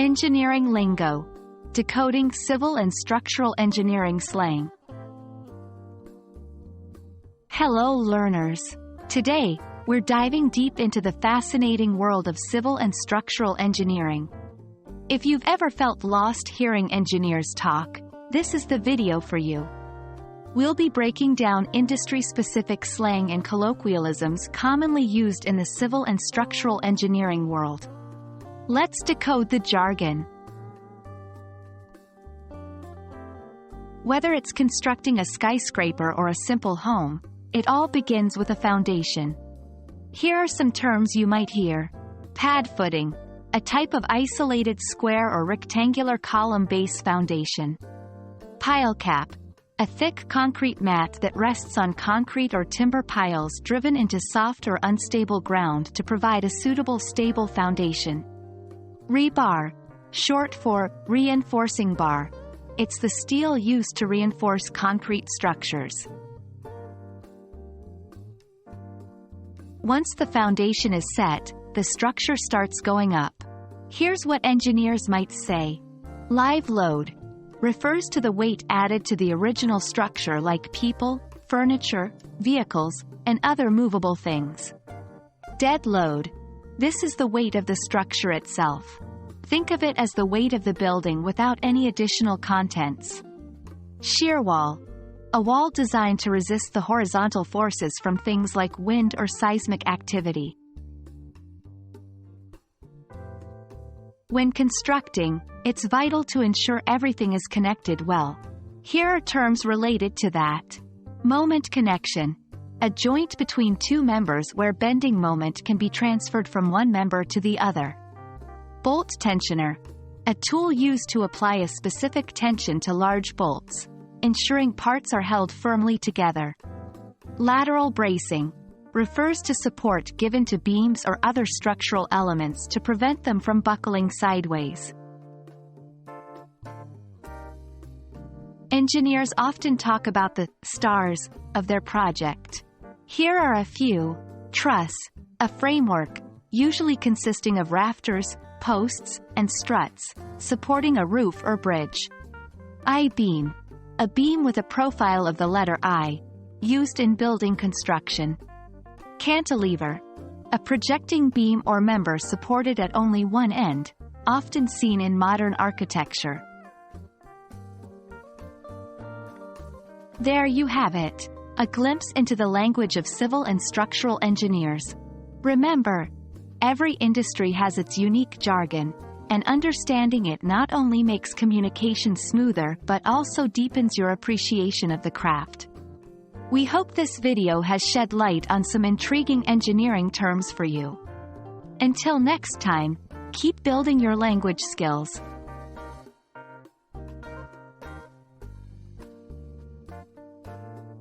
Engineering Lingo. Decoding civil and structural engineering slang. Hello learners. Today, we're diving deep into the fascinating world of civil and structural engineering. If you've ever felt lost hearing engineers talk, this is the video for you. We'll be breaking down industry-specific slang and colloquialisms commonly used in the civil and structural engineering world. Let's decode the jargon. Whether it's constructing a skyscraper or a simple home, it all begins with a foundation. Here are some terms you might hear. Pad footing, a type of isolated square or rectangular column base foundation. Pile cap, a thick concrete mat that rests on concrete or timber piles driven into soft or unstable ground to provide a suitable stable foundation. Rebar, short for reinforcing bar. It's the steel used to reinforce concrete structures. Once the foundation is set, the structure starts going up. Here's what engineers might say. Live load refers to the weight added to the original structure like people, furniture, vehicles, and other movable things. Dead load. This is the weight of the structure itself. Think of it as the weight of the building without any additional contents. Shear wall. A wall designed to resist the horizontal forces from things like wind or seismic activity. When constructing, it's vital to ensure everything is connected well. Here are terms related to that. Moment connection. A joint between two members where bending moment can be transferred from one member to the other. Bolt tensioner. A tool used to apply a specific tension to large bolts, ensuring parts are held firmly together. Lateral bracing refers to support given to beams or other structural elements to prevent them from buckling sideways. Engineers often talk about the stars of their project. Here are a few. Truss, a framework, usually consisting of rafters, posts, and struts, supporting a roof or bridge. I-beam, a beam with a profile of the letter I, used in building construction. Cantilever, a projecting beam or member supported at only one end, often seen in modern architecture. There you have it, a glimpse into the language of civil and structural engineers. Remember, every industry has its unique jargon, and understanding it not only makes communication smoother but also deepens your appreciation of the craft. We hope this video has shed light on some intriguing engineering terms for you. Until next time, keep building your language skills.